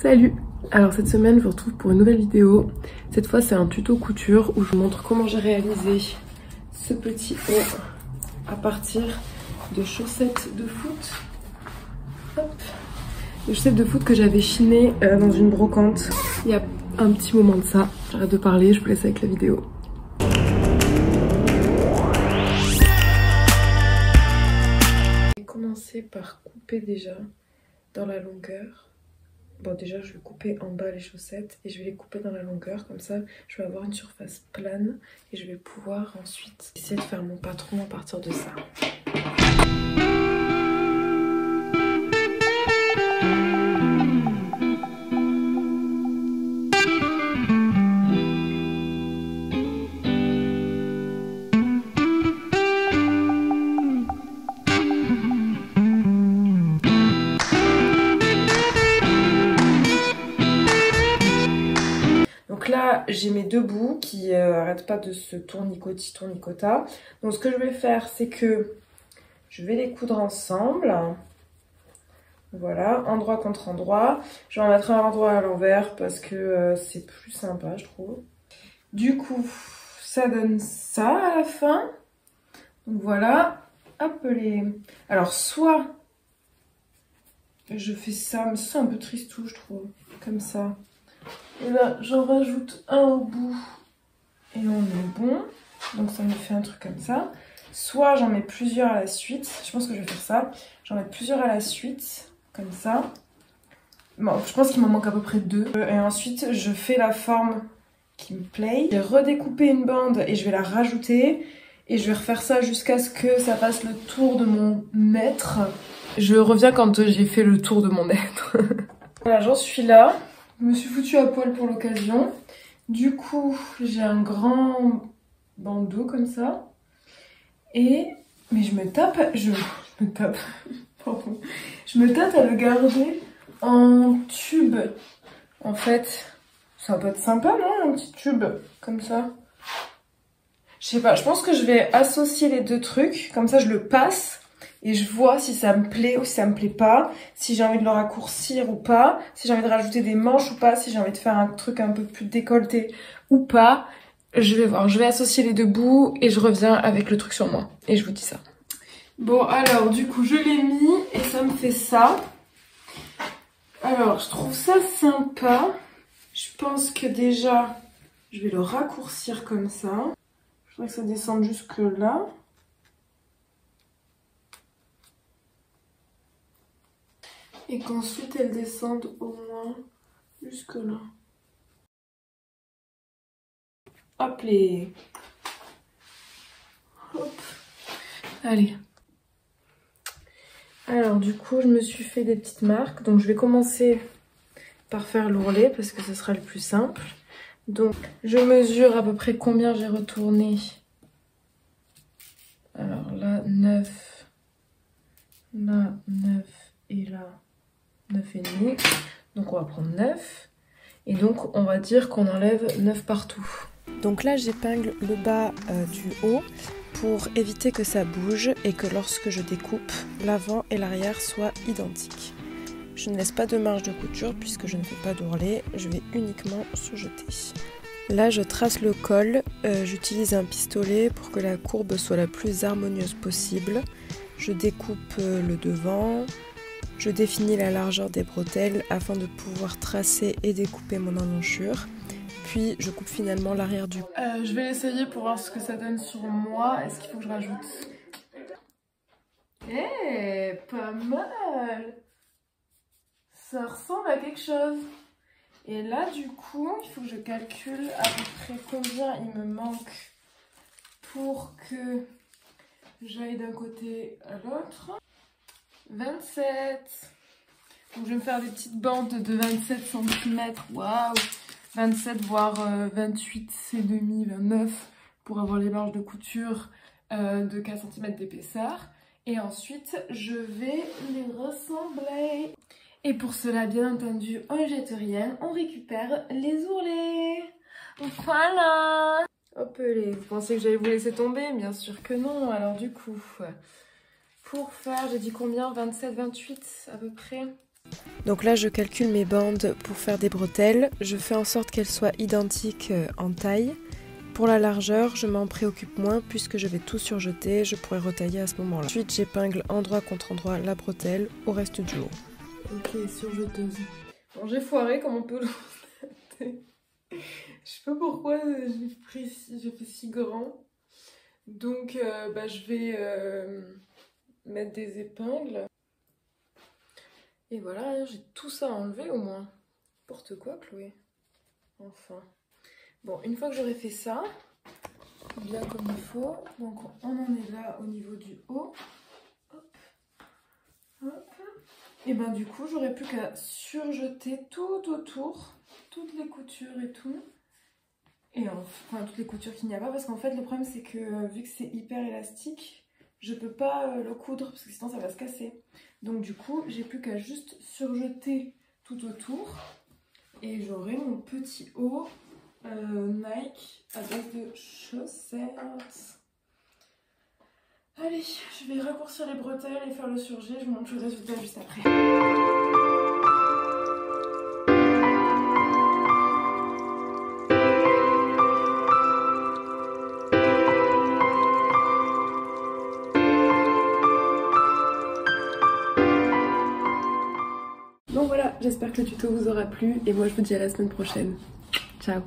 Salut! Alors cette semaine je vous retrouve pour une nouvelle vidéo. Cette fois c'est un tuto couture où je vous montre comment j'ai réalisé ce petit haut à partir de chaussettes de foot. Hop. Des chaussettes de foot que j'avais chinées dans une brocante il y a un petit moment de ça. J'arrête de parler, je vous laisse avec la vidéo. Je vais commencer par couper déjà dans la longueur. Bon déjà je vais couper en bas les chaussettes et je vais les couper dans la longueur, comme ça je vais avoir une surface plane et je vais pouvoir ensuite essayer de faire mon patron à partir de ça. Donc là, j'ai mes deux bouts qui arrêtent pas de se tournicota. Donc ce que je vais faire, c'est que je vais les coudre ensemble. Voilà, endroit contre endroit. Je vais en mettre un endroit à l'envers parce que c'est plus sympa, je trouve. Du coup, ça donne ça à la fin. Donc voilà, hop les... Alors soit je fais ça, mais c'est un peu tristou, je trouve, comme ça. Et là, j'en rajoute un au bout et on est bon. Donc ça me fait un truc comme ça. Soit j'en mets plusieurs à la suite. Je pense que je vais faire ça. J'en mets plusieurs à la suite, comme ça. Bon, je pense qu'il m'en manque à peu près deux. Et ensuite, je fais la forme qui me plaît. Je vais redécouper une bande et je vais la rajouter. Et je vais refaire ça jusqu'à ce que ça fasse le tour de mon mètre. Je reviens quand j'ai fait le tour de mon mètre. Voilà, j'en suis là. Je me suis foutue à poil pour l'occasion. Du coup, j'ai un grand bandeau comme ça. Et... Mais je me tâte à le garder en tube. En fait, ça peut être sympa, non? Un petit tube comme ça. Je sais pas, je pense que je vais associer les deux trucs. Comme ça, je le passe. Et je vois si ça me plaît ou si ça me plaît pas, si j'ai envie de le raccourcir ou pas, si j'ai envie de rajouter des manches ou pas, si j'ai envie de faire un truc un peu plus décolleté ou pas. Je vais voir, je vais associer les deux bouts et je reviens avec le truc sur moi. Et je vous dis ça. Bon alors du coup je l'ai mis et ça me fait ça. Alors je trouve ça sympa. Je pense que déjà je vais le raccourcir comme ça. Je voudrais que ça descende jusque là. Et qu'ensuite elle descende au moins jusque là. Hop les... Hop. Allez. Alors du coup je me suis fait des petites marques. Donc je vais commencer par faire l'ourlet parce que ce sera le plus simple. Donc je mesure à peu près combien j'ai retourné. Alors là 9. Là 9 et là 9,5. Donc on va prendre 9. Et donc on va dire qu'on enlève 9 partout. Donc là j'épingle le bas du haut pour éviter que ça bouge et que lorsque je découpe, l'avant et l'arrière soient identiques. Je ne laisse pas de marge de couture puisque je ne fais pas d'ourlet, je vais uniquement sujeter. Là je trace le col, j'utilise un pistolet pour que la courbe soit la plus harmonieuse possible. Je découpe le devant. Je définis la largeur des bretelles afin de pouvoir tracer et découper mon emmanchure. Puis je coupe finalement l'arrière du cou. Je vais l'essayer pour voir ce que ça donne sur moi. Est-ce qu'il faut que je rajoute? Eh, pas mal! Ça ressemble à quelque chose. Et là du coup, il faut que je calcule à peu près combien il me manque pour que j'aille d'un côté à l'autre. 27. Donc je vais me faire des petites bandes de 27 cm. Waouh! 27 voire 28 c'est demi, 29 pour avoir les marges de couture de 4 cm d'épaisseur. Et ensuite je vais les ressembler. Et pour cela bien entendu on ne jette rien, on récupère les ourlets. Voilà! Hop les, vous pensez que j'allais vous laisser tomber? Bien sûr que non. Alors du coup... Pour faire, j'ai dit combien? 27, 28 à peu près. Donc là je calcule mes bandes pour faire des bretelles, je fais en sorte qu'elles soient identiques en taille. Pour la largeur, je m'en préoccupe moins puisque je vais tout surjeter, je pourrai retailler à ce moment-là. Ensuite j'épingle endroit contre endroit la bretelle au reste du haut. Ok, surjeteuse. Bon, j'ai foiré comme on peut le constater. Je sais pas pourquoi j'ai fait si grand. Donc je vais mettre des épingles. Et voilà, j'ai tout ça enlevé au moins. N'importe quoi, Chloé. Enfin. Bon, une fois que j'aurai fait ça, bien comme il faut, donc on en est là au niveau du haut. Hop. Hop. Et ben du coup, j'aurai plus qu'à surjeter tout autour, toutes les coutures et tout. Et enfin, toutes les coutures qu'il n'y a pas, parce qu'en fait, le problème c'est que vu que c'est hyper élastique, je peux pas le coudre parce que sinon ça va se casser. Donc du coup, j'ai plus qu'à juste surjeter tout autour et j'aurai mon petit haut Nike à base de chaussettes. Allez, je vais raccourcir les bretelles et faire le surjet, je vous montre le résultat juste après. Donc voilà, j'espère que le tuto vous aura plu et moi je vous dis à la semaine prochaine. Ciao!